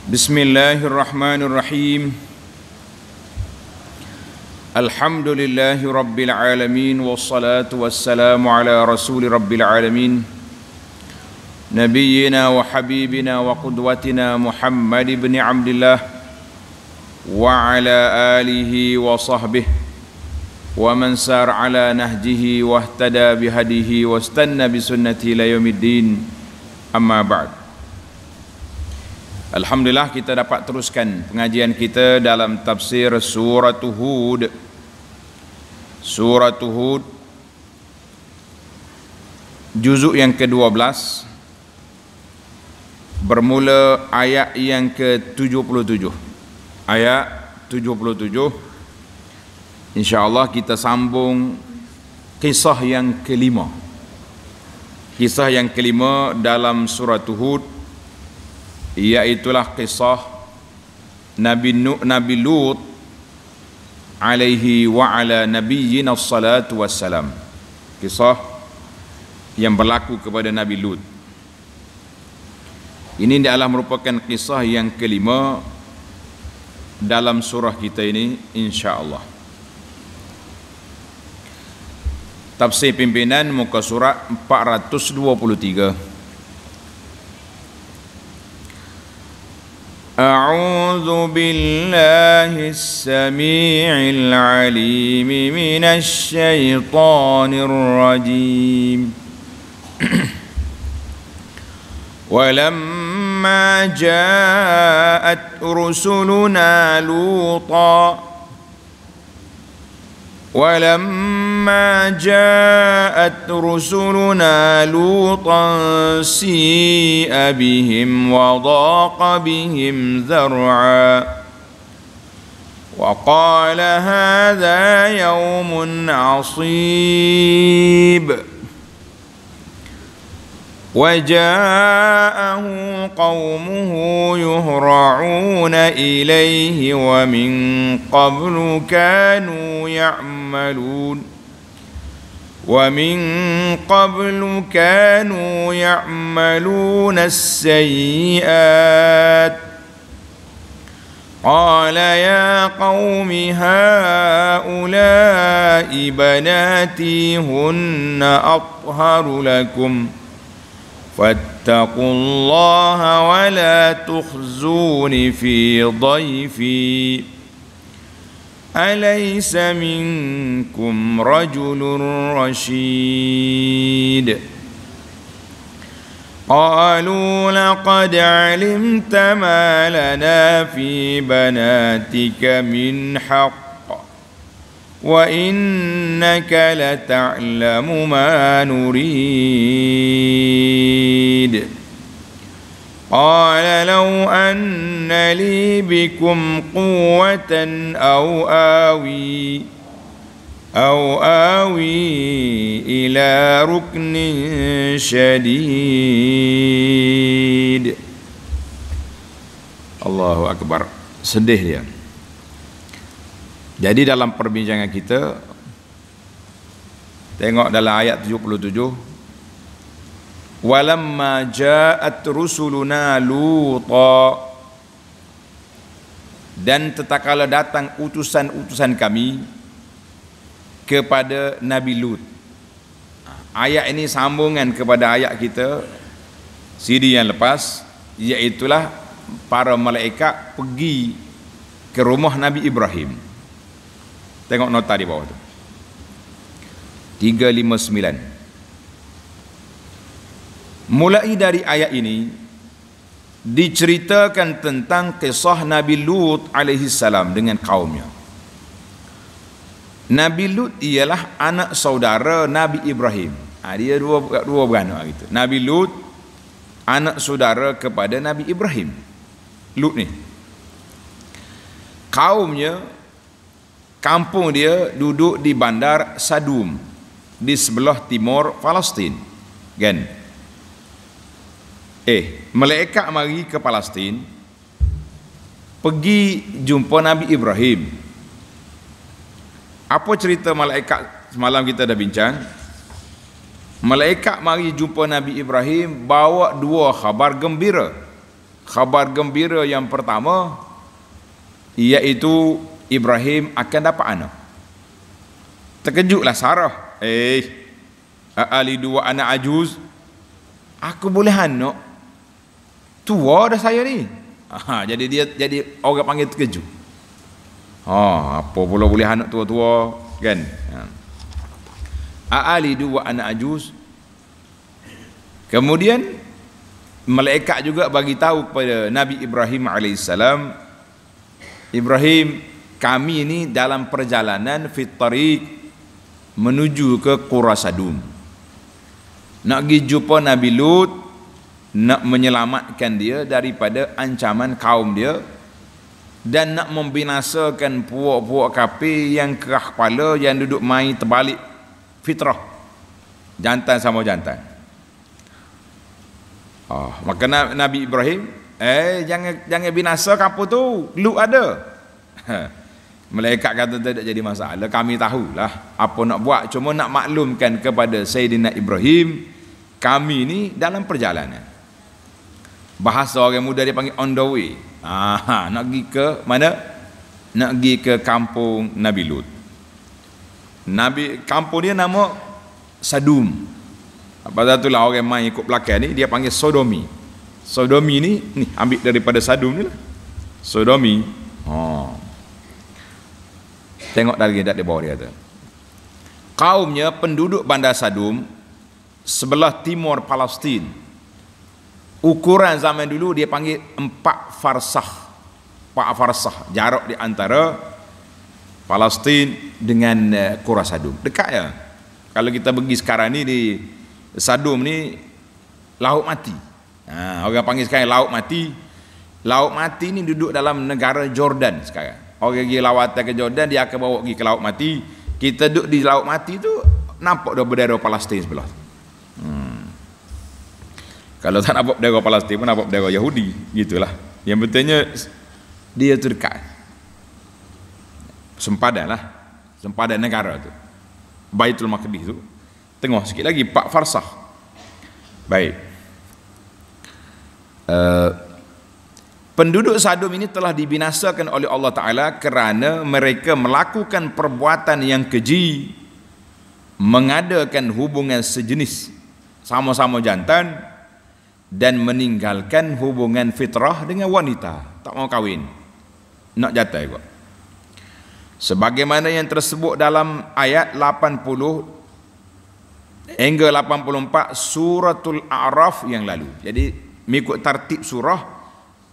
Bismillahirrahmanirrahim. Alhamdulillahi rabbil alamin, wassalatu wassalamu ala rasuli rabbil alamin, nabiyyina wa habibina wa qudwatina Muhammad ibn Abdillah wa ala alihi wa sahbihi wa man sar ala nahjihi wa ihtada bihadihi wa istanna bisunnati ila yaumiddin. Amma ba'd. Alhamdulillah, kita dapat teruskan pengajian kita dalam tafsir surah Hud. Surah Hud juzuk yang ke-12 bermula ayat yang ke-77. Ayat 77. InsyaAllah kita sambung kisah yang kelima. Kisah yang kelima dalam surah Hud, iaitulah kisah Nabi Lut alaihi wa ala nabiyyina salatu wassalam. Kisah yang berlaku kepada Nabi Lut. Ini adalah merupakan kisah yang kelima dalam surah kita ini, insya-Allah. Tafsir pimpinan muka surat 423. أعوذ بالله السميع العليم من الشيطان الرجيم ولما جاءت رسلنا لوطا سيء بهم وضاق بهم ذرعا وقال هذا يوم عصيب وجاءه قومه يهرعون إليه ومن قبل كانوا يعملون السيئات قال يا قوم هؤلاء بناتي هن أطهر لكم فاتقوا الله ولا تخزون في ضيفي أليس منكم رجل رشيد قالوا لقد علمت ما لنا في بناتك من حق وإنك لتعلم ما نريد قال لو أن لي بكم قوة أو آوي إلى ركن شديد. Allahu Akbar. Sedih dia. Jadi dalam perbincangan kita, tengok dalam ayat 77, walamma ja'at rusuluna luta, dan tatkala datang utusan-utusan kami kepada Nabi Lut. Ayat ini sambungan kepada ayat kita CD yang lepas, iaitulah para malaikat pergi ke rumah Nabi Ibrahim. Tengok nota di bawah tu, 359. Mulai dari ayat ini diceritakan tentang kisah Nabi Lut alaihi salam dengan kaumnya. Nabi Lut ialah anak saudara Nabi Ibrahim. Dia dua beranak gitu. Nabi Lut anak saudara kepada Nabi Ibrahim. Lut ni, kaumnya, kampung dia duduk di bandar Sadum di sebelah timur Palestin, kan? Malaikat mari ke Palestin, pergi jumpa Nabi Ibrahim. Apa cerita malaikat semalam kita dah bincang? Malaikat mari jumpa Nabi Ibrahim bawa dua khabar gembira. Khabar gembira yang pertama iaitu Ibrahim akan dapat anak. Terkejutlah Sarah. Ali dua anak ajuz, aku boleh anak? Tua dah saya ni. Jadi orang panggil terkejut. Apa pula boleh anak tua-tua kan? Ali dua anak ajuz. Kemudian malaikat juga bagi tahu kepada Nabi Ibrahim alaihissalam, Ibrahim, kami ini dalam perjalanan fit tariq menuju ke Qura Sadum. Nak pergi jumpa Nabi Lut, nak menyelamatkan dia daripada ancaman kaum dia dan nak membinasakan puak-puak kafir yang kerah kepala, yang duduk main terbalik fitrah, jantan sama jantan. Maka Nabi Ibrahim, jangan binasa kampung tu, Lut ada. Malaikat kata tidak jadi masalah, kami tahulah apa nak buat, cuma nak maklumkan kepada Sayyidina Ibrahim, kami ni dalam perjalanan. Bahasa orang muda dia panggil on the way. Nak pergi ke mana? Nak pergi ke kampung Nabi Lut. Kampung dia nama Sadum. Pada itulah orang main ikut belakang ni dia panggil Sodomi. Sodomi ni ambil daripada Sadum ni lah. Sodomi. Tengok dari di bawah dia tu. Kaumnya penduduk bandar Sadum sebelah timur Palestin. Ukuran zaman dulu dia panggil 4 farsah. 4 farsah jarak di antara Palestin dengan Qura Sadum. Dekat ya. Kalau kita pergi sekarang ni di Sadum ni laut mati. Orang panggil sekarang laut mati. Laut mati ni duduk dalam negara Jordan sekarang. Orang pergi lawatan ke Jordan, dia akan bawa pergi ke laut mati. Kita duduk di laut mati tu nampak dah bendera Palestin sebelah. Kalau tak nampak bendera Palestin pun nampak bendera Yahudi, gitulah. Yang betulnya dia tu dekat. Sempadan negara tu. Baitul Maqdis tu. Tengok sikit lagi 4 farsah. Baik. Penduduk Sadum ini telah dibinasakan oleh Allah Ta'ala kerana mereka melakukan perbuatan yang keji, mengadakan hubungan sejenis sama-sama jantan dan meninggalkan hubungan fitrah dengan wanita. Tak mau kahwin, nak jantan juga. Sebagaimana yang tersebut dalam ayat 80 hingga 84 suratul A'raf yang lalu. Jadi mengikut tartib surah,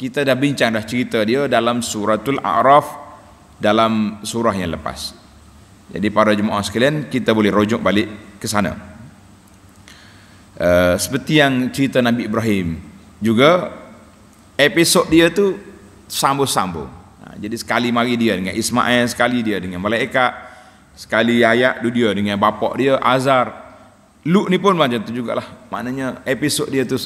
kita dah bincang dah cerita dia dalam suratul A'raf, dalam surah yang lepas. Jadi para jemaah sekalian, kita boleh rujuk balik ke sana. Seperti yang cerita Nabi Ibrahim juga, episod dia tu sambung-sambung. Jadi sekali mari dia dengan Ismail, sekali dia dengan malaikat, sekali ayat dia dengan bapak dia Azar. Lut ni pun macam tu jugalah. Maknanya episod dia tu,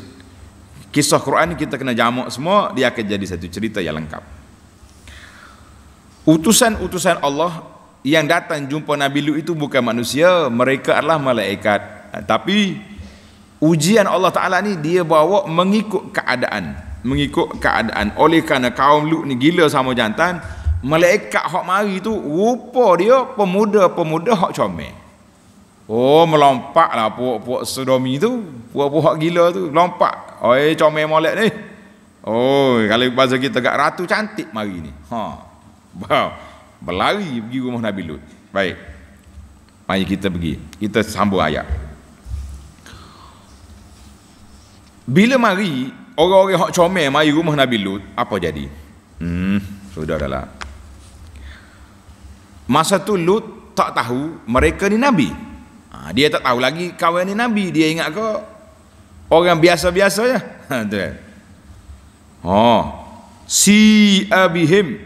kisah Quran kita kena jamak semua, dia akan jadi satu cerita yang lengkap. Utusan-utusan Allah yang datang jumpa Nabi Lut itu bukan manusia, mereka adalah malaikat. Tapi ujian Allah Ta'ala ni dia bawa mengikut keadaan. Oleh kerana kaum Lut ni gila sama jantan, malaikat hak mari tu rupa dia pemuda-pemuda hak comel. Melompat lah puak-puak Sodomi tu, puak-puak gila tu lompat. Comel molek ni. Kalau bahasa kita kat ratu cantik mari ni. Berlari pergi rumah Nabi Lut. Baik. Mari kita pergi. Kita sambung ayat. Bila mari orang-orang hak comel mari rumah Nabi Lut, apa jadi? Sudahlah. Masa tu Lut tak tahu mereka ni nabi. Dia tak tahu lagi kawan ni nabi. Dia ingat ke orang biasa-biasa je. Si abihim.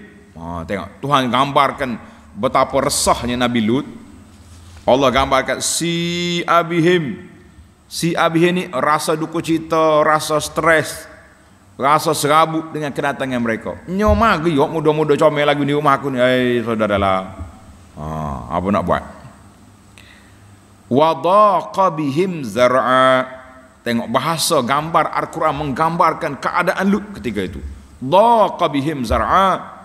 Tengok Tuhan gambarkan betapa resahnya Nabi Lut. Allah gambarkan si abihim. Si abihim ni rasa duka cita, rasa stres, rasa serabut dengan kedatangan mereka. Nyoma ge yok muda-muda comel lagi di rumah aku ni. Saudaralah. Apa nak buat? Wadaqa bihim zar'a. Tengok bahasa gambar Al-Quran menggambarkan keadaan Lut ketika itu. Dhaqa bihim zar'a,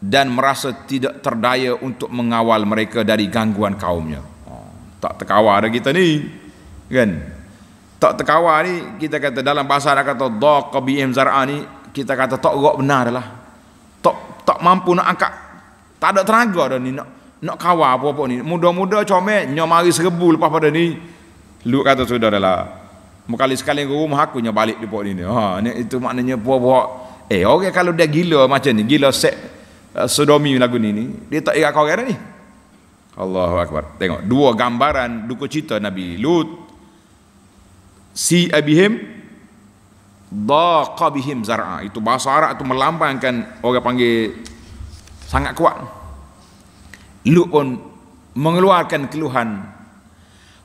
dan merasa tidak terdaya untuk mengawal mereka dari gangguan kaumnya. Tak terkawal dah kita ni, kan? Tak terkawal ni, kita kata dalam bahasa Arab kata dhaqa bihim zar'a ni, kita kata tak gerak benar lah. Tak mampu nak angkat, tak ada tenaga dah ni nak kawal apa-apa ni. Muda-muda comel nyo mari serbu lepas pada ni. Lut kata sudah dah lah. Sekali ke rumah aku nya balik di pok ni. Ni itu maknanya buah-buah. Orang kalau dia gila macam ni, gila sodomi lagu ni, dia tak ingat kau orang ni. Allahu Akbar. Tengok dua gambaran duka cita Nabi Lut. Si abihim dhaqa bihim zar'a. Itu bahasa Arab tu melambangkan, orang panggil sangat kuat. Lut pun mengeluarkan keluhan.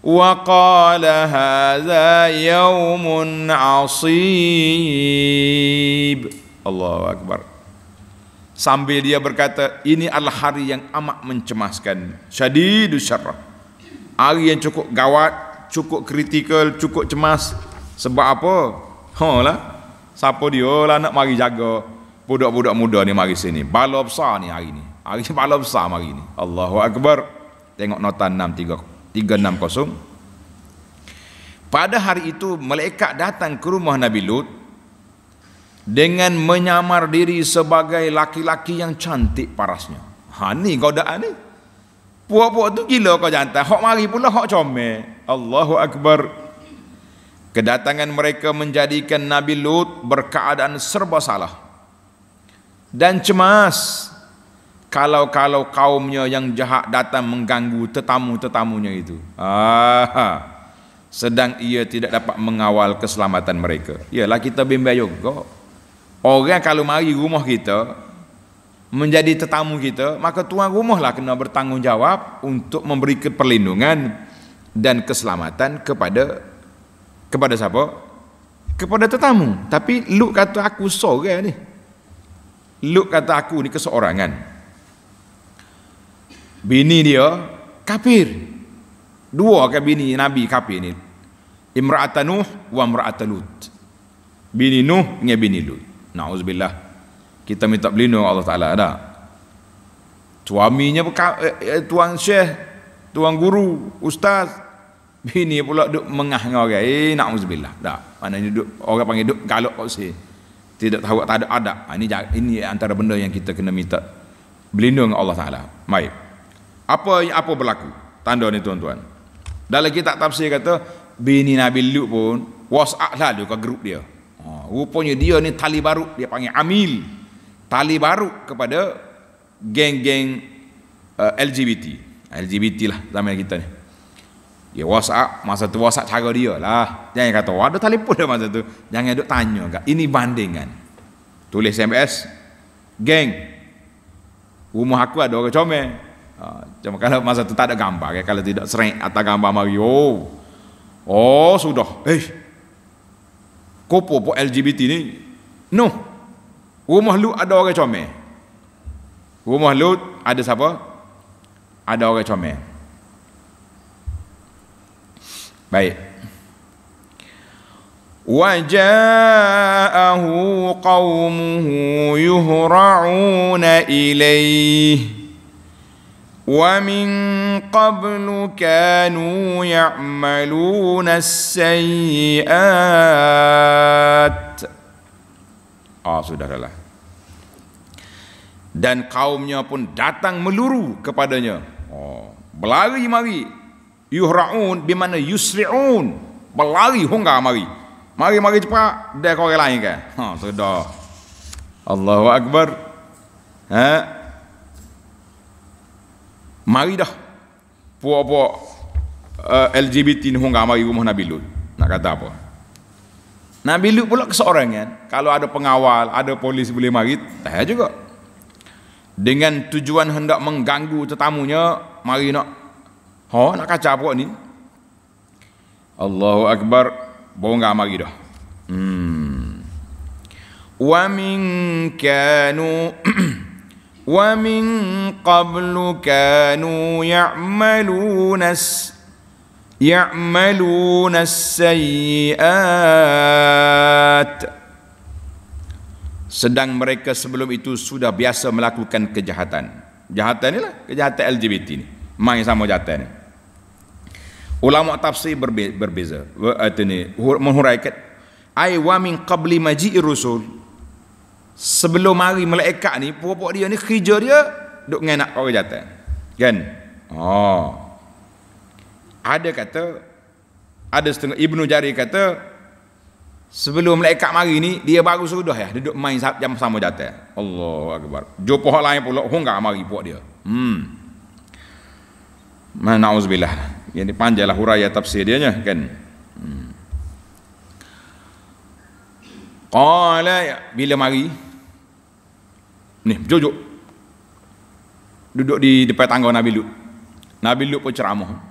Wa qala hadza yaumun asib. Allahu Akbar. Sambil dia berkata, ini adalah hari yang amat mencemaskan. Syadidus syarrah. Hari yang cukup gawat, cukup kritikal, cukup cemas. Sebab apa? Siapa dia lah nak mari jaga budak-budak muda ni mari sini. Bala besar ni hari ni. Hari bala besar mari ni. Allahu Akbar. Tengok nota 360. Pada hari itu malaikat datang ke rumah Nabi Lut dengan menyamar diri sebagai laki-laki yang cantik parasnya. Ni godaan ni. Puak-puak tu gila kau jantan. Hak mari pula hak comel. Allahu Akbar. Kedatangan mereka menjadikan Nabi Lut berkeadaan serba salah dan cemas. Kalau kaumnya yang jahat datang mengganggu tetamu-tetamunya itu. Sedang ia tidak dapat mengawal keselamatan mereka. Yalah, kita bimbang juga. Orang kalau mari rumah kita menjadi tetamu kita, maka tuan rumah lah kena bertanggungjawab untuk memberi perlindungan dan keselamatan kepada siapa? Kepada tetamu. Tapi Lut kata aku seorang ni. Lut kata aku ni keseorangan. Bini dia kafir. Dua kan bini Nabi kafir ni. Imra'atan Nuh wa imra'atan Lut. Bini Nuh dengan bini Lut. Nauzubillah. Kita minta berlindung Allah Taala dah. Suaminya tuan syekh, tuan guru, ustaz. Bini pula duk mengah dengan orang. Nauzubillah. Dah. Maknanya duk orang panggil duk galak kau si. Tidak tahu, tak ada adab. Ini antara benda yang kita kena minta berlindung dengan Allah Taala. Baik. Apa berlaku? Tanda ni tuan-tuan. Dalam kitab tafsir kata bini Nabi Lut pun WhatsApp lah dia ke grup dia. Rupanya dia ni tali baru, dia panggil Amil. Tali baru kepada geng-geng LGBT lah zaman kita ni. Dia WhatsApp, masa tu WhatsApp cara dia lah. Jangan kata ada telefon dah masa tu. Jangan duk tanya kat. Ini bandingan. Tulis SMS, geng. Rumah aku ada orang comel. Cuma kalau masa tu tak ada gambar, kalau tidak sering atas gambar Mario. Sudah. Kopo LGBT ni. No. Rumah Lut ada orang comel. Rumah Lut ada siapa? Ada orang comel. Baik. Wa ja'ahu qaumuhu yuhra'una ilaihi wa min qablu kanu ya'maluna as-sayyi'at. Sudahlah. Dan kaumnya pun datang meluru kepadanya. Berlari mari. Yuhra'un bermakna yusri'un. Berlari honggar mari. Mari cepat. Dia kau orang lain kan? Sudah. Allahu Akbar. Mari dah. Puak-puak LGBT ni honggar mari rumah Nabi Lut. Nak kata apa? Nabi Lut pula keseorangan. Kalau ada pengawal, ada polis boleh mari, tak juga. Dengan tujuan hendak mengganggu tetamunya, mari nak kacau puak ni. Allahu Akbar. Bonggar mari dah. Wa min qablu kanu ya'maluna ya'maluna as-sayyi'at, sedang mereka sebelum itu sudah biasa melakukan kejahatan. Kejahatan ni lah, kejahatan LGBT ni, main sama kejahatan ni. Ulama tafsir berbeza, menghuraikan ai wa min qabli maji'ir rusul, sebelum mari malaikat ni, puak-puak dia ni kerja dia duk ngenak orang kejahatan, kan? Ada setengah Ibnu Jarir kata sebelum malaikat mari ni dia baru sudah ya duduk main jam sama jatuh. Allahu akbar. Jumpa hak lain pula enggak mari puak dia. Nauzubillah. Yang panjanglah huraian tafsir dia nya kan. Qala bila mari ni jujur duduk di depan tangga Nabi Lut. Nabi Lut pun ceramah.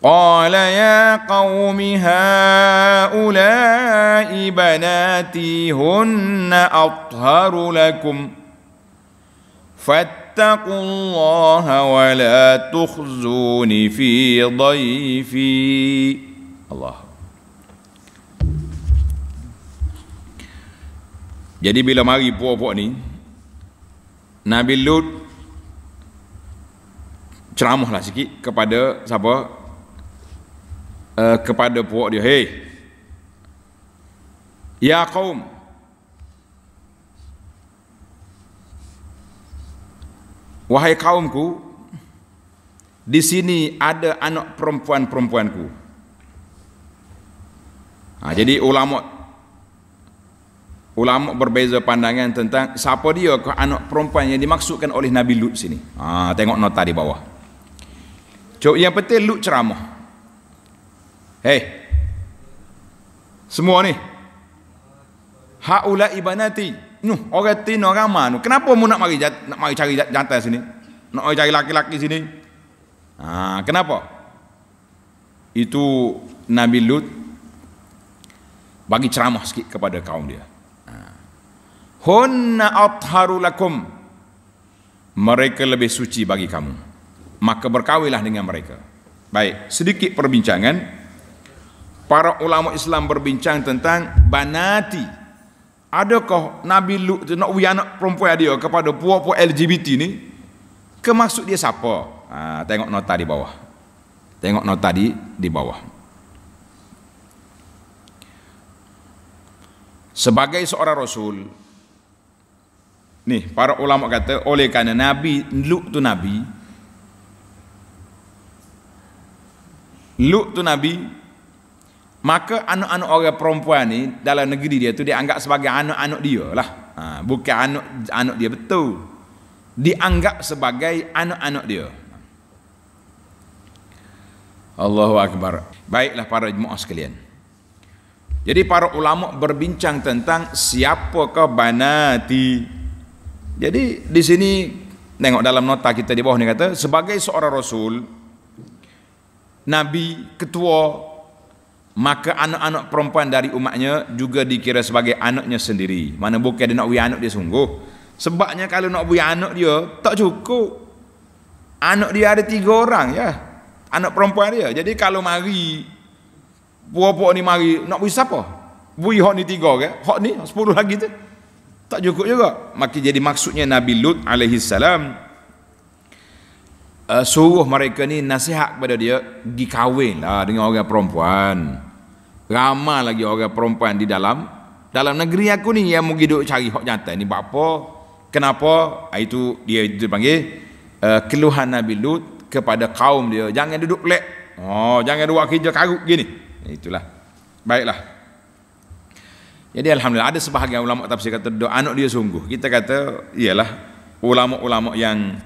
قال يا قوم هؤلاء بناتي هن أطهر لكم فاتقوا الله ولا تخزوني في ضيفي. Allah. Jadi bila mari puak-puak ni, Nabi Lut ceramahlah sikit kepada siapa? Kepada puak dia, hey ya kaum, wahai kaumku, di sini ada anak perempuan-perempuanku. Jadi ulama berbeza pandangan tentang siapa dia ke anak perempuan yang dimaksudkan oleh Nabi Lut sini. Tengok nota di bawah. Cuk, yang penting Lut ceramah. Hei, semua ni, haula ibanati, orang Tino ramah nu. Kenapa mu nak mari cari jantan sini? Nak mari cari laki-laki sini? Kenapa? Itu Nabi Lut bagi ceramah sikit kepada kaum dia. Hunna atharu lakum, mereka lebih suci bagi kamu, maka berkawinlah dengan mereka. Baik, sedikit perbincangan. Para ulama Islam berbincang tentang banati. Adakah Nabi Lut tu nak uji anak perempuan dia kepada puak-puak LGBT ni? Kemaksud dia siapa? Tengok nota di bawah. Tengok nota di bawah. Sebagai seorang rasul, nih para ulama kata oleh kerana Nabi Lut tu Nabi, maka anak-anak orang perempuan ni dalam negeri dia tu dianggap sebagai anak-anak dia lah. Bukan anak dia betul, dianggap sebagai anak-anak dia. Allahu Akbar. Baiklah para jemaah sekalian, jadi para ulama berbincang tentang siapakah banati. Jadi di sini tengok dalam nota kita di bawah ni kata sebagai seorang rasul, nabi, ketua, maka anak-anak perempuan dari umatnya juga dikira sebagai anaknya sendiri. Mana bukan dia nak bui anak dia sungguh. Sebabnya kalau nak bui anak dia tak cukup. Anak dia ada 3 orang ya, anak perempuan dia. Jadi kalau mari puak-puak ni mari nak bui siapa? Bui hak ni 3 ke? Hak ni 10 lagi tu tak cukup juga. Maka jadi maksudnya Nabi Lut alaihi salam suruh mereka ni nasihat kepada dia, pergi kahwin lah dengan orang perempuan. Ramai lagi orang perempuan di dalam negeri aku ni yang mungkin duk cari hak jantan ni. Apa? Kenapa? Itu dia dipanggil keluhan Nabi Lut kepada kaum dia. Jangan duduk pelak. Jangan buat kerja karut gini. Itulah. Baiklah. Jadi alhamdulillah ada sebahagian ulama tafsir kata anak dia sungguh. Kita kata iyalah ulama-ulama yang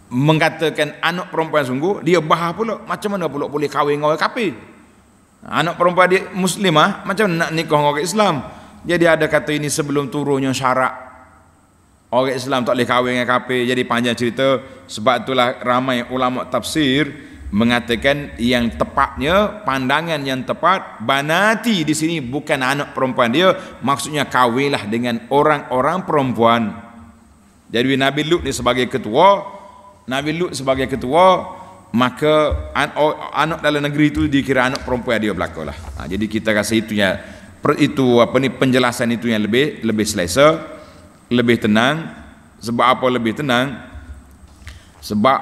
mengatakan anak perempuan sungguh, dia bahas pula macam mana pula boleh kahwin dengan orang kafir. Anak perempuan dia muslimah, macam mana nak nikah dengan orang Islam? Jadi ada kata ini sebelum turunnya syarak orang Islam tak boleh kahwin dengan kafir. Jadi panjang cerita. Sebab itulah ramai ulama tafsir mengatakan yang tepatnya, pandangan yang tepat, banati di sini bukan anak perempuan dia, maksudnya kahwinlah dengan orang-orang perempuan. Jadi Nabi Lut ni sebagai ketua, maka anak dalam negeri itu dikira anak perempuan dia belaka lah. Jadi kita rasa penjelasan itu yang lebih selesa, lebih tenang. Sebab apa lebih tenang? Sebab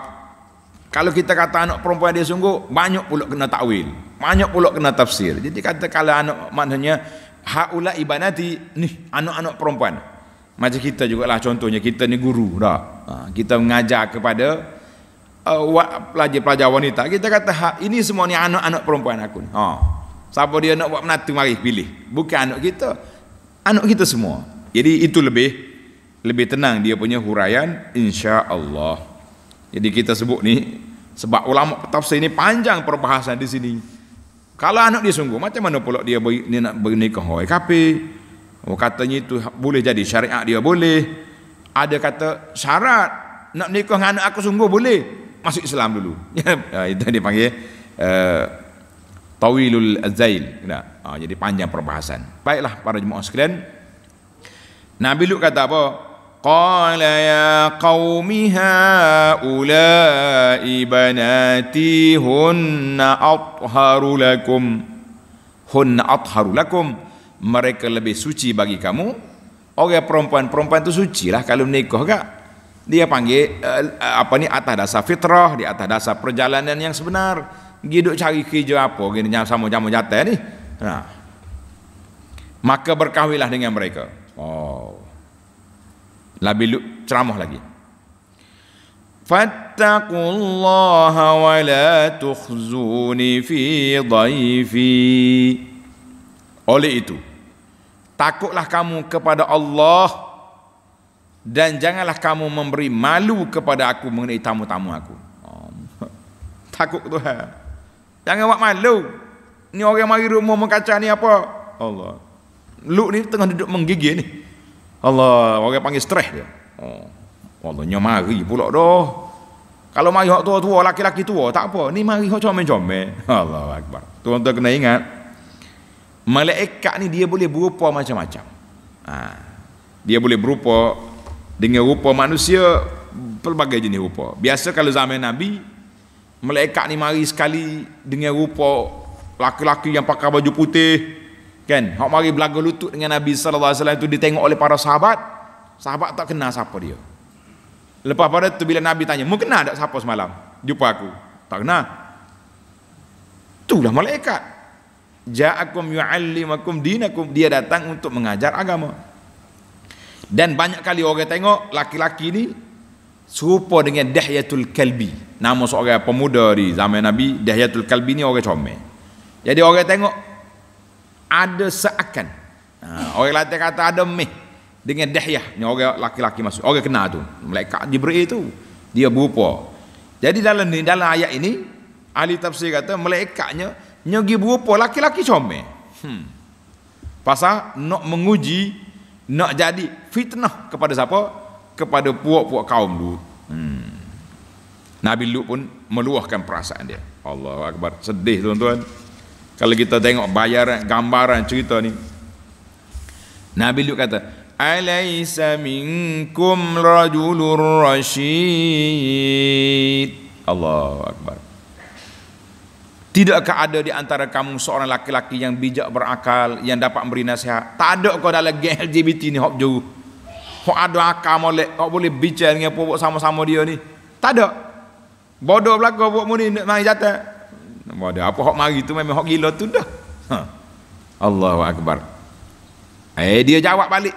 kalau kita kata anak perempuan dia sungguh, banyak pula kena takwil, banyak pula kena tafsir. Jadi kata kalau anak, maknanya haula ibanati, nih anak-anak perempuan. Macam kita jugalah, contohnya kita ni guru dah. Kita mengajar kepada pelajar-pelajar wanita. Kita kata ini semua ni anak-anak perempuan aku ni. Siapa dia nak buat menatu, mari pilih. Bukan anak kita semua. Jadi itu lebih tenang dia punya huraian, insya-Allah. Jadi kita sebut ni sebab ulama tafsir ni panjang perbahasan di sini. Kalau anak dia sungguh, macam mana pula dia nak bernikah orang kafir? Katanya itu boleh jadi syariat dia boleh. Ada kata syarat nak nikah dengan anak aku sungguh boleh, masuk Islam dulu. Itu dia panggil tawilul azail. Jadi panjang perbahasan. Baiklah para jemaah sekalian, Nabi Lut kata apa? Qala ya qaumi haula'i banati hunna atharu lakum. Mereka lebih suci bagi kamu. Orang perempuan itu suci lah kalau menikah kak. Dia panggil atas dasar fitrah, di atas dasar perjalanan yang sebenar. Giduk cari kerja apa gini sama jamu jatah ni. Maka berkahwinlah dengan mereka. Nabi Lut ceramah lagi. Fattaqullaha wa la tukhzuni fi dhaifi. Oleh itu, takutlah kamu kepada Allah dan janganlah kamu memberi malu kepada aku mengenai tamu-tamu aku. Takut Tuhan. Jangan buat malu. Ni orang mari rumah mengkaca ni apa? Allah. Lut ni tengah duduk menggigil ni. Allah, orang panggil stres dia. Allah mari pula dah. Kalau mari hak tua-tua, laki-laki tua, tak apa. Ni mari hak comel-comel. Allahu Akbar. Tuan-tuan kena ingat, malaikat ni dia boleh berupa macam-macam. Dia boleh berupa dengan rupa manusia, pelbagai jenis rupa. Biasa kalau zaman Nabi, malaikat ni mari sekali dengan rupa laki-laki yang pakai baju putih, kan? Hak mari belaga lutut dengan Nabi sallallahu alaihi wasallam itu ditengok oleh para sahabat. Sahabat tak kenal siapa dia. Lepas pada tu bila Nabi tanya, "Mu kenal tak siapa semalam jumpa aku?" Tak kenal. Itulah malaikat. Ja'akum yu'allimakum dinakum. Dia datang untuk mengajar agama. Dan banyak kali orang tengok laki-laki ni serupa dengan Dihyatul Kalbi. Nama seorang pemuda di zaman Nabi, Dihyatul Kalbi ni orang comel. Jadi orang tengok ada seakan. Orang lain kata ada meh dengan Dihyah. Ni orang laki-laki masuk. Orang kenal tu. Malaikat Jibril tu. Dia berupa. Jadi dalam ayat ini ahli tafsir kata malaikatnya nyagi berupa laki-laki comel. Pasal nak menguji, nak jadi fitnah kepada siapa? Kepada puak-puak kaum Lut. Nabi Lut pun meluahkan perasaan dia. Allahu Akbar. Sedih tuan-tuan. Kalau kita tengok bayaran, gambaran cerita ni. Nabi Lut kata, "Alaysa minkum rajulur rasyid." Allahu Akbar. Tidakkah ada di antara kamu seorang laki-laki yang bijak berakal, yang dapat memberi nasihat? Tak ada kau dalam geng LGBT ni hok jauh. Hok ada akal molek, hok boleh bicara dengan pokok sama-sama dia ni. Tak ada. Bodoh belaka buat mu ni nak mari jatah. Bodoh apa hok mari tu memang hok gila tu dah. Allahu Akbar. Dia jawab balik.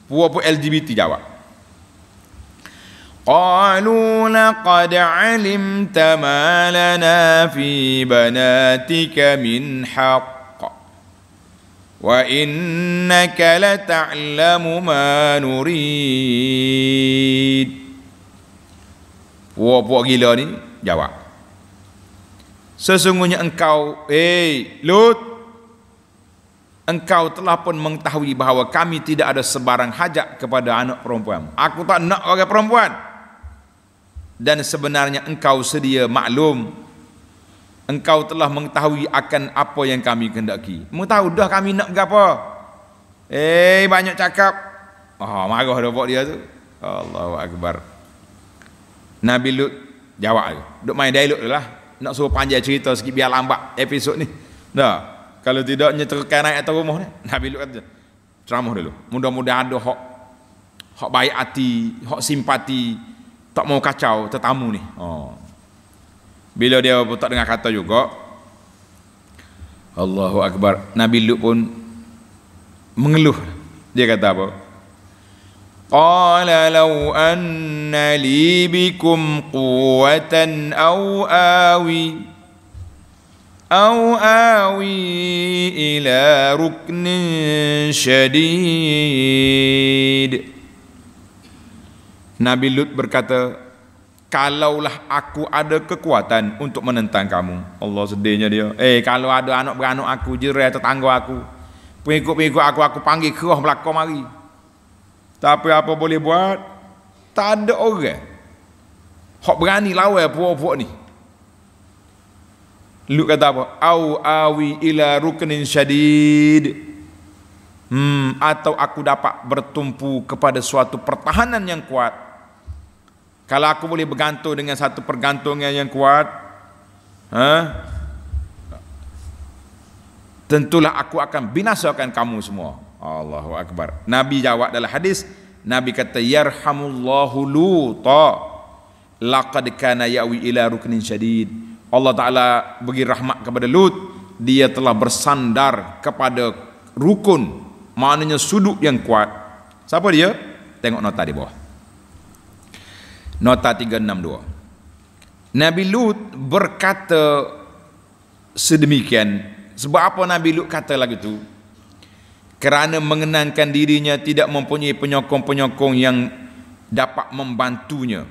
Puak-puak LGBT jawab. Qalu laqad 'alimta ma lana fi banatika min haqq wa innaka la ta'lamu ma nurid. Puak-puak gila ni jawab, sesungguhnya engkau Lut, engkau telah pun mengetahui bahawa kami tidak ada sebarang hajat kepada anak perempuan. Aku tak nak orang perempuan. Dan sebenarnya engkau sedia maklum, engkau telah mengetahui akan apa yang kami kehendaki. Mu tahu dah kami nak apa? Banyak cakap. Marah dah buat dia tu. Allahu Akbar. Nabi Lut Jawab je. Duk main dialog je lah. Nak suruh panjang cerita sikit biar lambat episod ni. Dah. Kalau tidak nyeterkan naik atas rumah ni. Nabi Lut kata, ceramah dulu. Mudah-mudahan ada hak baik hati, hak simpati, tak mau kacau tetamu ni. Bila dia tak dengar kata juga, Allahu Akbar, Nabi Lut pun mengeluh. Dia kata apa? Qala law anna li bikum quwwatan aw awi ila ruknin syadid. Nabi Lut berkata, kalaulah aku ada kekuatan untuk menentang kamu. Allah sedihnya dia. Kalau ada anak beranak aku, jerai tetangga aku, pengikut-pengikut aku panggil kerah belakang mari. Tapi apa boleh buat? Tak ada orang hak berani lawan puak-puak ni. Lut kata apa? Au awi ila ruknin syadid. Atau aku dapat bertumpu kepada suatu pertahanan yang kuat. Kalau aku boleh bergantung dengan satu pergantungan yang kuat, tentulah aku akan binasakan kamu semua. Allahu Akbar. Nabi jawab dalam hadis, Nabi kata, yarhamullahu Luta laqad kana ya'wi ila ruknin syadid. Allah Ta'ala bagi rahmat kepada Lut, dia telah bersandar kepada rukun, maknanya sudut yang kuat. Siapa dia? Tengok nota di bawah. Nota 362. Nabi Lut berkata sedemikian. Sebab apa Nabi Lut kata lagi tu? Kerana mengenangkan dirinya tidak mempunyai penyokong-penyokong yang dapat membantunya,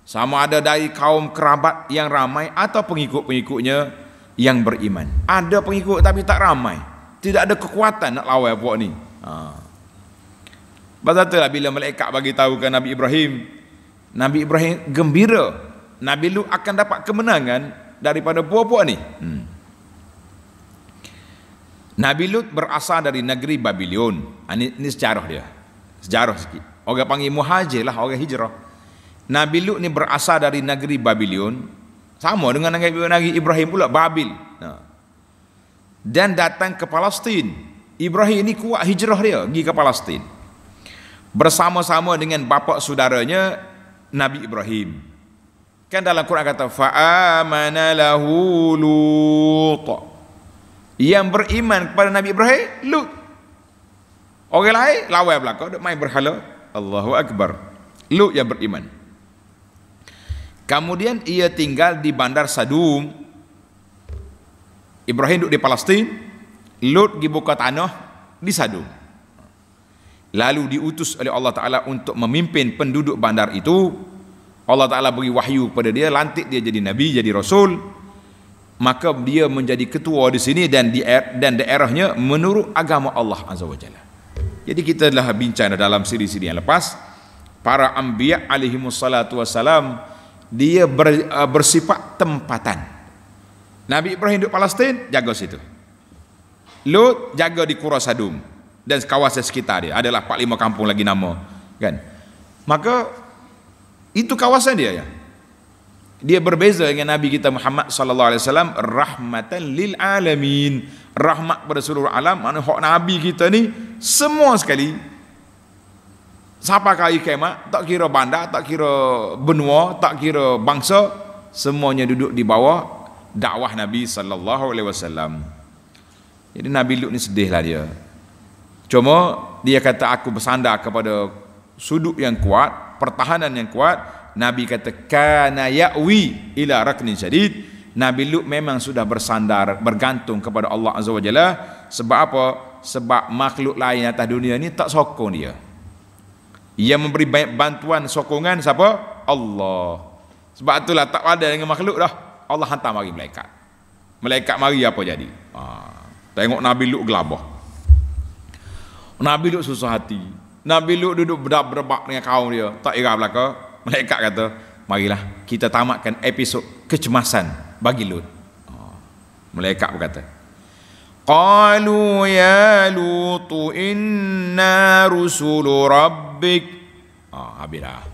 sama ada dari kaum kerabat yang ramai atau pengikut-pengikutnya yang beriman. Ada pengikut tapi tak ramai, tidak ada kekuatan nak lawan puak ni. Pasal itulah bila malaikat bagi tahu ke Nabi Ibrahim gembira Nabi Lut akan dapat kemenangan daripada puak-puak ni. Nabi Lut berasal dari negeri Babylon. Ini sejarah dia. Sejarah sikit. Orang panggil muhajir lah, orang hijrah. Nabi Lut ni berasal dari negeri Babylon. Sama dengan negeri Ibrahim pula, Babil. Dan datang ke Palestin. Ibrahim ni kuat hijrah dia, pergi ke Palestin. Bersama-sama dengan bapa saudaranya Nabi Ibrahim. Kan dalam Quran kata, fa'amana lahu Lut. Yang beriman kepada Nabi Ibrahim, Lut. Orang lain lawan belaka, duk main berhala. Allahu Akbar. Lut yang beriman. Kemudian ia tinggal di bandar Sadum. Ibrahim duduk di Palestin, Lut pergi buka tanah di Sadum. Lalu diutus oleh Allah Ta'ala untuk memimpin penduduk bandar itu. Allah Ta'ala beri wahyu kepada dia, lantik dia jadi Nabi, jadi Rasul. Maka dia menjadi ketua di sini dan daerahnya menurut agama Allah Azza wa Jalla. Jadi kita telah bincang dalam siri-siri yang lepas, para anbiya alaihimussalatu wassalam, dia bersifat tempatan. Nabi Ibrahim duduk Palestin, jaga situ. Lut jaga di Qura Sadum dan kawasan sekitar dia. Adalah 4-5 kampung lagi nama, kan? Maka itu kawasan dia ya. Dia berbeza dengan Nabi kita Muhammad sallallahu alaihi wasallam, rahmatan lil alamin, rahmat kepada seluruh alam. Maknanya hak Nabi kita ni semua sekali. Siapa kali kiamat, tak kira bandar, tak kira benua, tak kira bangsa, semuanya duduk di bawah dakwah Nabi sallallahu alaihi wasallam. Jadi Nabi Lut ni sedihlah dia. Cuma dia kata aku bersandar kepada sudut yang kuat, pertahanan yang kuat. Nabi kata kana ya'wi ila raknin syadid. Nabi Lut memang sudah bersandar, bergantung kepada Allah Azza wa Jalla. Sebab apa? Sebab makhluk lain atas dunia ni tak sokong dia. Yang memberi bantuan, sokongan siapa? Allah. Sebab itulah tak ada dengan makhluk dah. Allah hantar mari malaikat. Malaikat mari apa jadi? Tengok Nabi Lut gelabah. Nabi Lut susah hati. Nabi Lut duduk berdebat dengan kaum dia, tak ira belaka. Malaikat kata, marilah kita tamatkan episod kecemasan bagi Lut. Malaikat berkata, qalu ya Lutu inna rusulu rabbik. Habislah.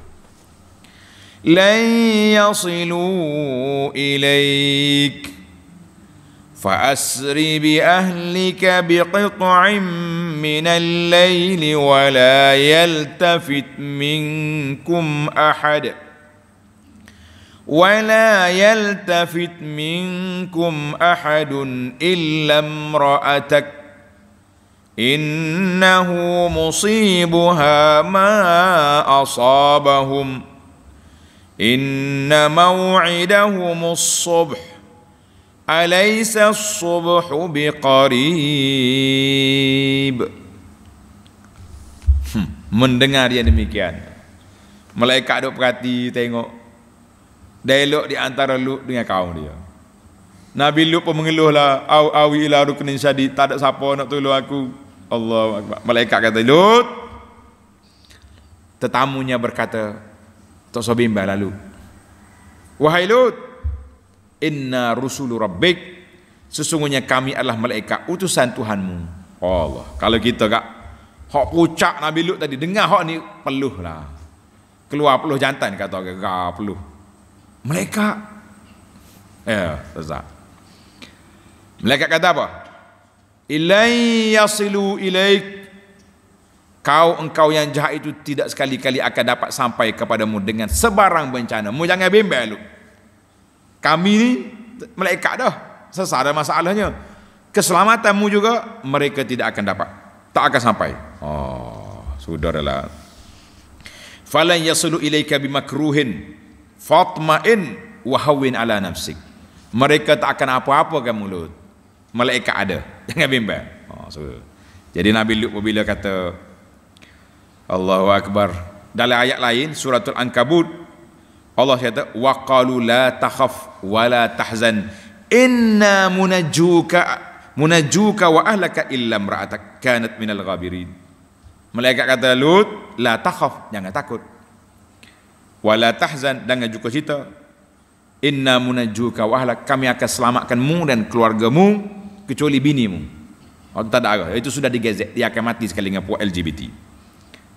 lan yasilu ilaik فأسر بأهلك بقطع من الليل ولا يلتفت منكم أحد إلا امرأتك إنه مصيبها ما أصابهم إن موعدهم الصبح Alaysa as-subhu biqarib. Mendengar yang demikian, malaikat duk perhati tengok dialog di antara Lut dengan kaum dia. Nabi Lut pun mengeluhlah, awi ila ruknin syadid, tak ada siapa nak tolong aku. Allahu akbar. Malaikat kata, Lut, tetamunya berkata, tak usah bimbang lalu. Wahai Lut, inna rusulu rabbik, sesungguhnya kami adalah malaikat utusan Tuhanmu. Allah, kalau kita kak hak pucak Nabi Lut tadi dengar hak ni peluh lah, keluar peluh jantan kata orang gak peluh malaikat. Ustaz, malaikat kata apa? Ilai yasilu ilaik, engkau yang jahat itu tidak sekali-kali akan dapat sampai kepadamu dengan sebarang bencana. Mu jangan bimbang Lut, kami ni malaikat dah, sesat ada masalahnya. Keselamatanmu juga mereka tidak akan dapat, tak akan sampai. Oh, sudahlah. Falan yasulu ilaika bimakruhin fatma'in wa hawwin ala nafsik. Mereka tak akan apa-apa kamu Lut. Malaikat ada, jangan bimbang. Oh, jadi Nabi Lut bila kata Allahu akbar, dalam ayat lain suratul Ankabut Allah kata wa qalu la takhaf wa la tahzan inna munajjuka wa ahlaka illa imra'atak kanat minal ghabirin. Malaikat kata Lut, la takhaf, jangan takut, wa la tahzan, jangan juga cita, inna munajjuka wa ahlak, kami akan selamatkanmu dan keluargamu kecuali binimu. Oh, tak ada arah, itu sudah digezet, dia akan mati sekali dengan puak LGBT.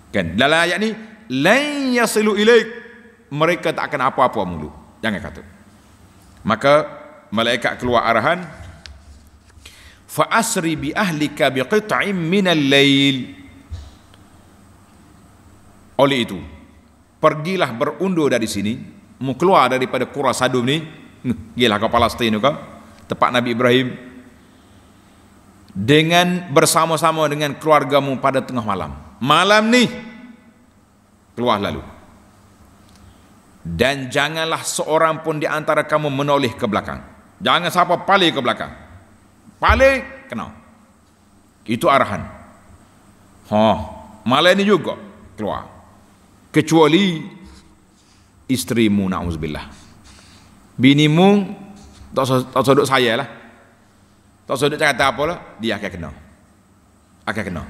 Kan dalam ayat ni lan yasilu ilaik, mereka tak akan apa-apa mulu, jangan kata. Maka malaikat keluar arahan, fa asri bi ahlika bi qit'in minal lail. Oleh itu pergilah berundur dari sini, mu keluar daripada Qura Sadum ni, gilah ke Palestin ke tempat Nabi Ibrahim, dengan bersama-sama dengan keluargamu pada tengah malam. Malam ni keluar lalu. Dan janganlah seorang pun di antara kamu menoleh ke belakang. Jangan siapa palih ke belakang. Palih kena. Itu arahan. Malam ni juga keluar. Kecuali isterimu, na'udzubillah. Binimu tak usah duduk saya lah. Tak usah duduk kata apa lah, dia akan kena. Akan kena.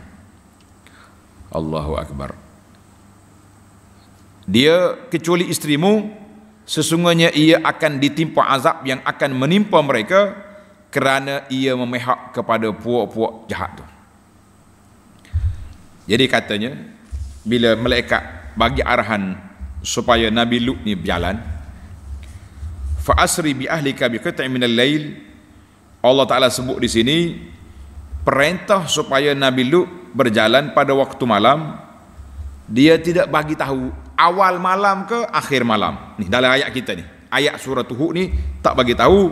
Allahu akbar. Dia kecuali isterimu, sesungguhnya ia akan ditimpa azab yang akan menimpa mereka kerana ia memihak kepada puak-puak jahat tu. Jadi katanya bila malaikat bagi arahan supaya Nabi Lut ni berjalan, fa asri bi ahlika bi qit'in minal lail, Allah Taala sebut di sini perintah supaya Nabi Lut berjalan pada waktu malam. Dia tidak bagi tahu awal malam ke akhir malam. Ni dalam ayat kita ni, ayat surah Hud ni tak bagi tahu.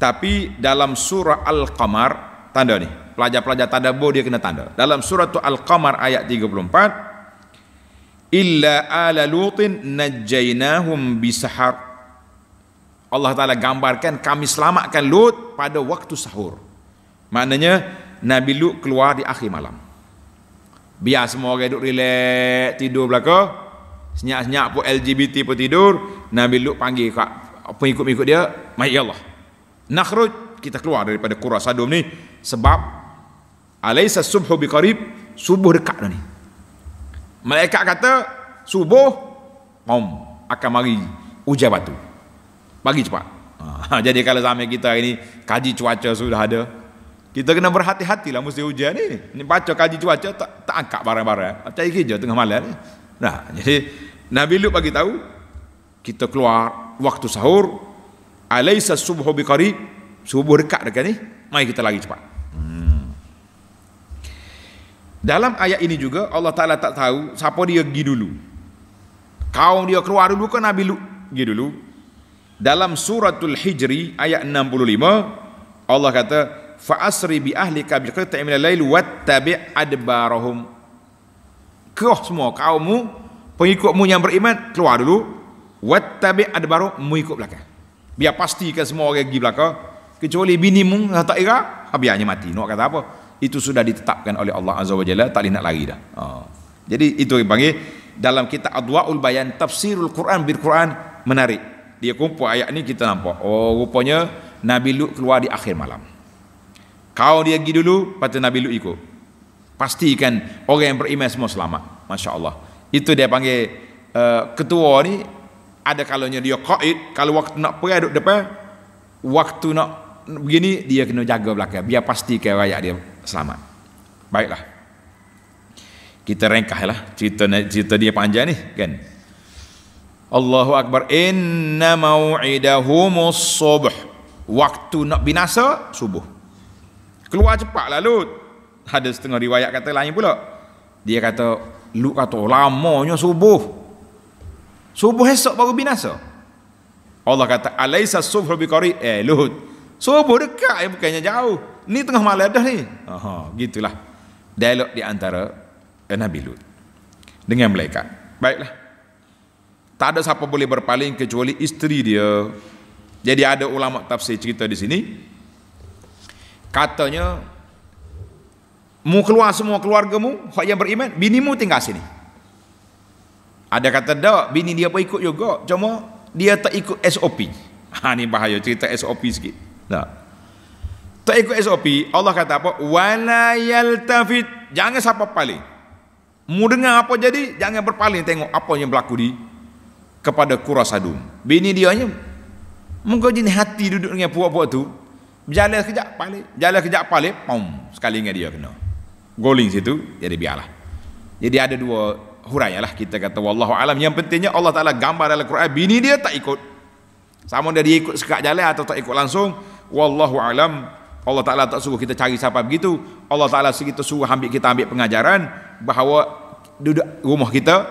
Tapi dalam surah Al-Qamar, tanda ni, pelajar-pelajar tadabbur dia kena tanda. Dalam surah Al-Qamar ayat 34, illa ala lutin najjaynahum bisahar. Allah Ta'ala gambarkan kami selamatkan Lut pada waktu sahur. Maknanya Nabi Lut keluar di akhir malam. Biar semua orang duduk relax, tidur belaka, senyap-senyap pun LGBT pun tidur. Nabi Lut panggil pengikut-pengikut dia, mai Allah, nakhruj, kita keluar daripada Qura Sadum ni, sebab alaysa subhu biqarib, subuh dekat dah ni. Malaikat kata subuh akan mari hujan batu, pagi cepat. Jadi kalau zaman kita ini kaji cuaca sudah ada, kita kena berhati-hatilah mesti hujan ni. Ni baca kaji cuaca tak angkat barang-barang, cari kerja tengah malam ni. Nah, jadi Nabi Lut bagi tahu kita keluar waktu sahur, alaisa subhu biqarib, subuh dekat ni, mari kita lari cepat. Dalam ayat ini juga Allah Ta'ala tak tahu siapa dia pergi dulu. Kaum dia keluar dulu ke Nabi Lut pergi dulu. Dalam suratul Hijri ayat 65 Allah kata fa'asri bi ahlika bi qit'in minal lail wattabi' adbarahum. Kau semua kaummu, pengikutmu yang beriman keluar dulu, wattabi' adbarahum, mu ikut belakang. Biar pastikan semua orang pergi belakang, kecuali binimu tak ira, biarnya mati. Nak kata apa? Itu sudah ditetapkan oleh Allah Azza wa Jalla, tak boleh nak lari dah. Jadi itu dipanggil dalam kitab Adwaul Bayan tafsirul Quran bil Quran, menarik. Dia kumpul ayat ni kita nampak. Oh, rupanya Nabi Lut keluar di akhir malam. Kau dia pergi dulu, lepas tu Nabi Lut ikut. Pastikan orang yang beriman semua selamat. Masya Allah. Itu dia panggil ketua ni, ada kalanya dia qaid, kalau waktu nak pergi duduk depan, waktu nak begini dia kena jaga belakang, biar pastikan rakyat dia selamat. Baiklah, kita ringkaslah cerita dia panjang ni kan. Allahu Akbar. Inna mau'idahumus subh, waktu nak binasa subuh. Keluar cepatlah Lut. Ada setengah riwayat kata lain pula, dia kata Lut kata lamanya subuh esok baru binasa. Allah kata alaisa subhu biqarib, Lut, subuh dekat, bukannya jauh. Ni tengah malam dah ni. Gitulah dialog di antara Nabi Lut dengan malaikat. Baiklah. Tak ada siapa boleh berpaling kecuali isteri dia. Jadi ada ulama tafsir cerita di sini. Katanya, mu keluar semua keluargamu, hak yang beriman, binimu tinggal sini. Ada kata tak, bini dia pun ikut juga, cuma dia tak ikut SOP. Ni bahaya cerita SOP sikit. Tak ikut SOP. Allah kata apa? Wala yaltafit, jangan siapa paling. Mu dengar apa jadi, jangan berpaling tengok apa yang berlaku di kepada Qura Sadum. Bini dia nya mungkin jenis hati duduk dengan puak-puak tu, berjalan sekejap balik, pom, sekali dengan dia kena goling situ, jadi biarlah. Jadi ada dua huraian lah, kita kata wallahu alam. Yang pentingnya Allah Ta'ala gambar dalam Quran, bini dia tak ikut, sama dia ikut sekat jalan atau tak ikut langsung, wallahu alam. Allah Ta'ala tak suruh kita cari siapa begitu. Allah Ta'ala kita suruh kita ambil pengajaran bahawa duduk rumah kita,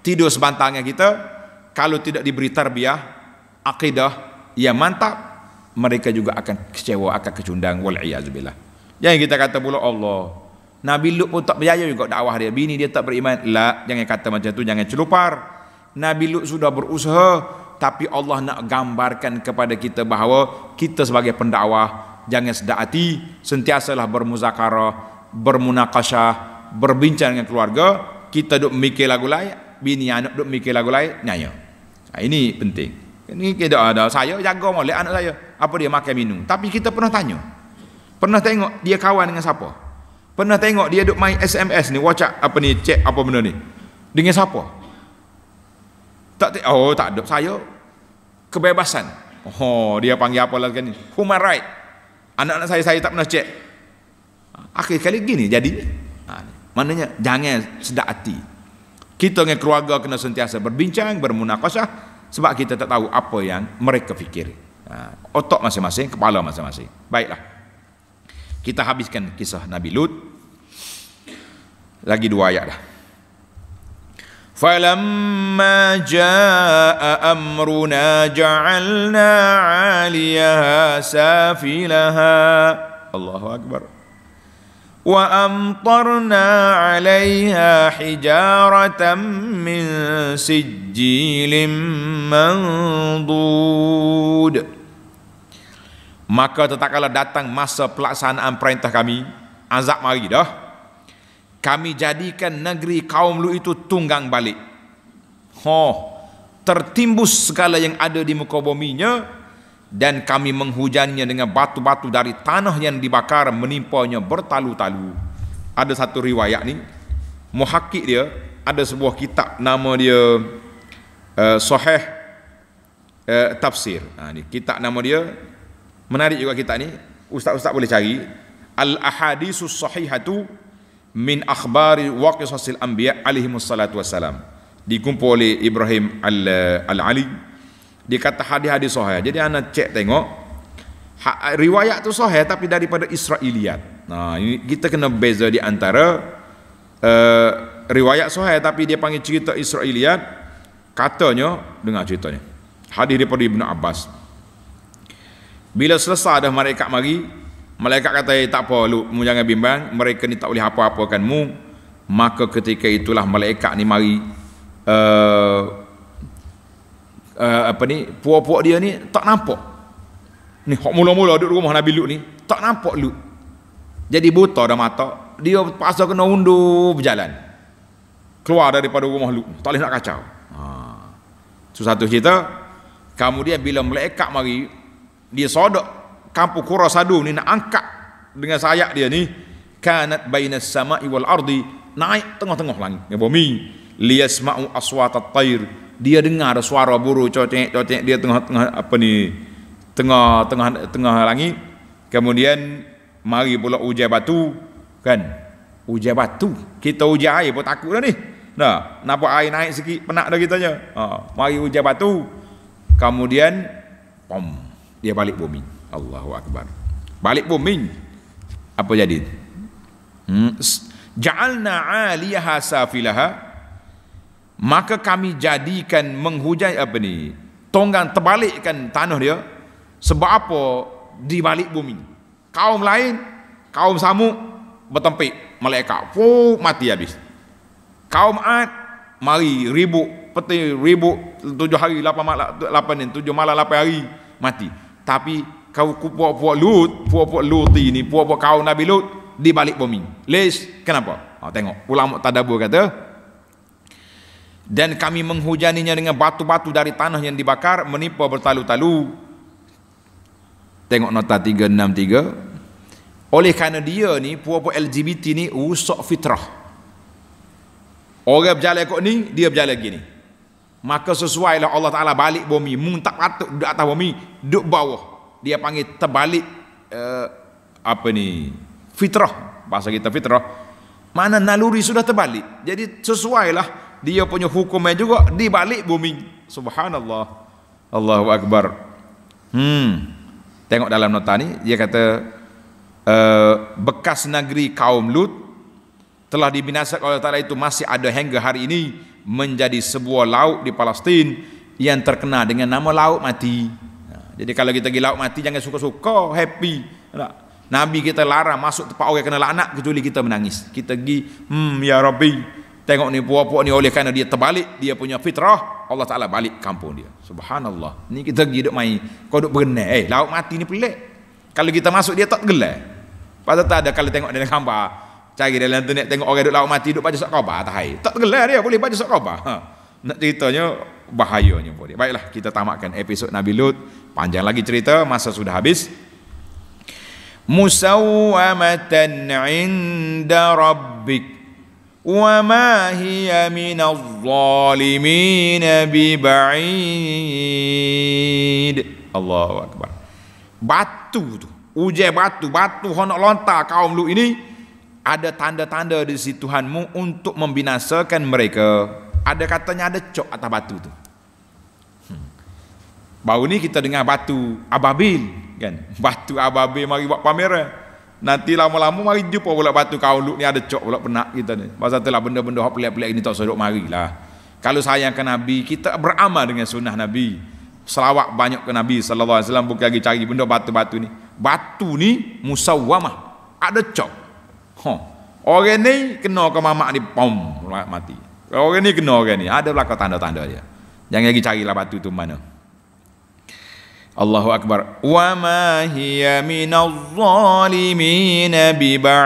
tidur sebantangan kita, kalau tidak diberi tarbiyah akidah yang mantap, mereka juga akan kecewa, akan kecundang, wal'iyazubillah. Jangan kita kata pula Allah, Nabi Lut pun tak berjaya juga dakwah dia, bini dia tak beriman. La, jangan kata macam tu, jangan celupar. Nabi Lut sudah berusaha, tapi Allah nak gambarkan kepada kita bahawa kita sebagai pendakwah jangan sedak hati, sentiasalah bermuzakarah, bermunaqasyah, berbincang dengan keluarga. Kita duk mikir lagu lain, bini anak duk mikir lagu lain, nyanyi. Ini penting. Ini tidak ada, saya jaga molek anak saya, apa dia makan minum. Tapi kita pernah tanya, pernah tengok dia kawan dengan siapa, pernah tengok dia duk main SMS ni, WhatsApp apa ni, chat apa benda ni dengan siapa? Tak ada. Saya kebebasan. Dia panggil apa lagi ni, human right. Anak-anak saya tak pernah chat. Akhir kali gini jadi. Maknanya jangan sedak hati. Kita dengan keluarga kena sentiasa berbincang, bermunaqasyah, sebab kita tak tahu apa yang mereka fikir. Otak masing-masing, kepala masing-masing. Baiklah, kita habiskan kisah Nabi Lut. Lagi 2 ayat dah. Falamma jaa amruna ja'alna 'aliyaha safilaha, Allahu Akbar, wa amtarna 'alayha hijaratan min sijilin mandud. Maka tatkala datang masa pelaksanaan perintah kami, azab mari dah, kami jadikan negeri kaum Lut itu tunggang balik. Tertimbus segala yang ada di muka buminya, dan kami menghujaninya dengan batu-batu dari tanah yang dibakar, menimpanya bertalu-talu. Ada satu riwayat ni, muhakkik dia, ada sebuah kitab nama dia Sahih Tafsir. Ni kitab nama dia, menarik juga kitab ni, ustaz-ustaz boleh cari. Al-Ahadisus Sahihatu min akhbari waqisasil anbiya alaihimus salatu wassalam, dikumpul oleh Ibrahim Al-Ali Dia kata hadis-hadis sahih. Jadi anak cek tengok riwayat tu sahih tapi daripada Israiliyat. Nah, ini kita kena beza di antara riwayat sahih tapi dia panggil cerita Israiliyat. Katanya, dengar ceritanya. Hadis daripada Ibnu Abbas. Bila selesai dah malaikat mari, malaikat kata, tak apa Lut, mu jangan bimbang, mereka ni tak boleh apa-apakan mu. Maka ketika itulah malaikat ni mari puak-puak dia ni tak nampak. Ni hok mula-mula duduk rumah Nabi Lut ni, tak nampak Lut. Jadi buta dah mata, dia paksa kena undur berjalan. Keluar daripada rumah Lut, tak boleh nak kacau. Itu satu cerita. Kemudian bila malaikat mari, dia sodok kampung Qura Sadum ni nak angkat dengan sayap dia ni, kanat bainas sama'i wal ardi, naik tengah-tengah langit dengan bumi, liyasma'u aswatat tair, dia dengar ada suara burung cocek-cocek dia tengah-tengah tengah langit. Kemudian mari pula ujian batu kan, ujian batu, kita ujian air pun takut dah ni. Nah, nampak air naik sikit penat dah kitanya. Mari ujian batu. Kemudian pom, dia balik bumi. Allahu akbar. Balik bumi. Apa jadi? Ja'alna 'aliyaha safilaha, maka kami jadikan menghujai tonggang terbalikkan tanah dia. Sebab apa? Di balik bumi. Kaum lain, kaum Samud bertempik malaikat, mati habis. Kaum Ad mari ribut 7 hari 8 malam 7 malam 8 hari mati. Tapi kau puak-puak Lut ini, puak-puak kaum Nabi Lut di balik bumi. Kenapa? Tengok ulama tadabbur kata, dan kami menghujaninya dengan batu-batu dari tanah yang dibakar menimpa bertalu-talu. Tengok nota 363. Oleh kerana dia ni puak-puak LGBT ni rusak fitrah. Orang berjalan kot ni, dia berjalan gini. Maka sesuailah Allah Ta'ala balik bumi. Mu tak patut duduk atas bumi, duduk bawah. Dia panggil terbalik fitrah. Bahasa kita fitrah. Mana naluri sudah terbalik. Jadi sesuailah dia punya hukumnya juga di balik bumi. Subhanallah. Allahu Akbar. Tengok dalam nota ni, dia kata bekas negeri kaum Lut telah dibinasakan oleh Allah Ta'ala itu masih ada hingga hari ini, menjadi sebuah laut di Palestin yang terkenal dengan nama Laut Mati. Jadi kalau kita pergi Laut Mati, jangan suka-suka, happy. Nabi kita larang masuk tempat orang kena laknat kecuali kita menangis. Kita pergi, ya Rabbi, tengok ni puak-puak ni, oleh kerana dia terbalik dia punya fitrah, Allah Ta'ala balik kampung dia. Subhanallah. Ni kita pergi duduk main, kau duduk berenang. Laut Mati ni pelik. Kalau kita masuk dia tak tergelar. Pasal tak ada kalau tengok dalam gambar, cari dalam internet tengok orang duduk Laut Mati duduk baca surat khabar atas air. Tak tergelar dia, boleh baca surat khabar. Nak ceritanya bahayanya pun dia. Baiklah, kita tamatkan episod Nabi Lut. Panjang lagi cerita, masa sudah habis. Musawwamatan 'inda rabbik wa ma hiya minadh dhalimin biba'id. Allahu akbar. Batu tu, ujian batu hendak lontar kaum Lut ini. Ada tanda-tanda di sisi Tuhanmu untuk membinasakan mereka. Ada katanya ada cok atas batu tu. Baru ni kita dengar batu ababil kan. Batu ababil mari buat pameran. Nanti lama-lama mari jumpa pula batu kaum Lut ni ada cok pula penak kita ni. Pasal itulah benda-benda hak pelik-pelik ni tak sedok marilah. Kalau sayangkan Nabi, kita beramal dengan sunnah Nabi. Selawat banyak ke Nabi sallallahu alaihi wasallam, bukan lagi cari benda batu-batu ni. Batu ni musawwamah, ada cok. Orang ni kena ke mamak ni mati. Orang ni kena orang ni. Ada belakang tanda-tanda dia. Jangan lagi carilah batu tu mana. Allahu Akbar. Wa ma hiya minadh dhalimin biba'id.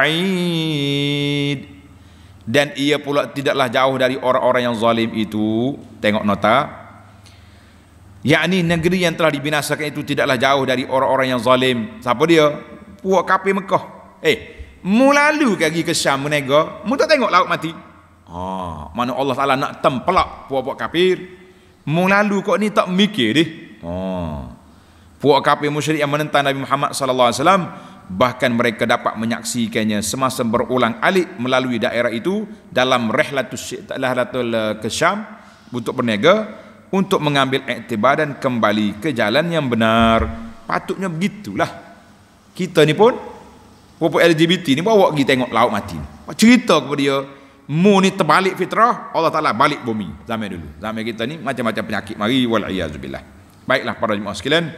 Dan ia pula tidaklah jauh dari orang-orang yang zalim itu. Tengok nota. Yakni negeri yang telah dibinasakan itu tidaklah jauh dari orang-orang yang zalim. Siapa dia? Puak kafir Mekah. Mu lalu pergi ke Syam menega, mu tak tengok Laut Mati. Mana Allah Ta'ala nak tempelak puak-puak kafir. Mu lalu kok ni tak mikir deh. Puak kafir musyrik yang menentang Nabi Muhammad sallallahu alaihi wasallam, bahkan mereka dapat menyaksikannya semasa berulang-alik melalui daerah itu dalam rihlatul ke Syam untuk berniaga. untuk mengambil iktibar dan kembali ke jalan yang benar. Patutnya begitulah. Kita ni pun pupu LGBT ni bawa pergi tengok laut mati. Cerita kepada dia, mu ni terbalik fitrah, Allah Ta'ala balik bumi. Zaman dulu, zaman kita ni macam-macam penyakit mari, wal'iyazubillah. Baiklah para jemaah sekalian,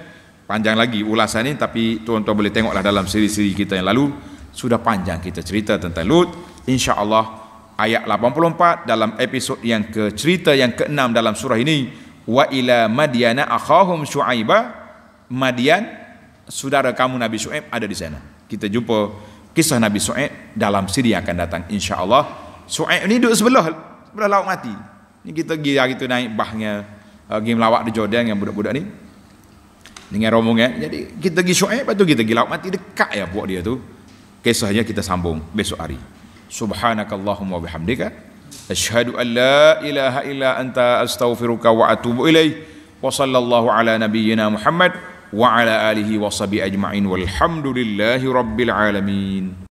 panjang lagi ulasan ni, tapi tuan-tuan boleh tengoklah dalam siri-siri kita yang lalu, sudah panjang kita cerita tentang Lut. InsyaAllah ayat 84 dalam episod yang cerita yang ke-6 dalam surah ini, wa ila madyana akhahum syu'aiba. Madian, saudara kamu Nabi Syuaib ada di sana. Kita jumpa kisah Nabi Syuaib dalam siri yang akan datang insya-Allah. Syuaib ni duduk sebelah laut mati. Ni kita pergi hari tu naik bahnya pergi melawat di Jordan yang budak-budak ni dengan rombongan. Jadi kita pergi Syuaib, lepas tu kita pergi laut mati, dekat ya buat dia tu. Kisahnya kita sambung besok hari. Subhanakallahumma bihamdika asyhadu an la ilaha illa anta astaghfiruka wa atubu ilaik. Wa sallallahu ala nabiyyina Muhammad wa ala alihi wa sahbihi ajma'in walhamdulillahi rabbil alamin.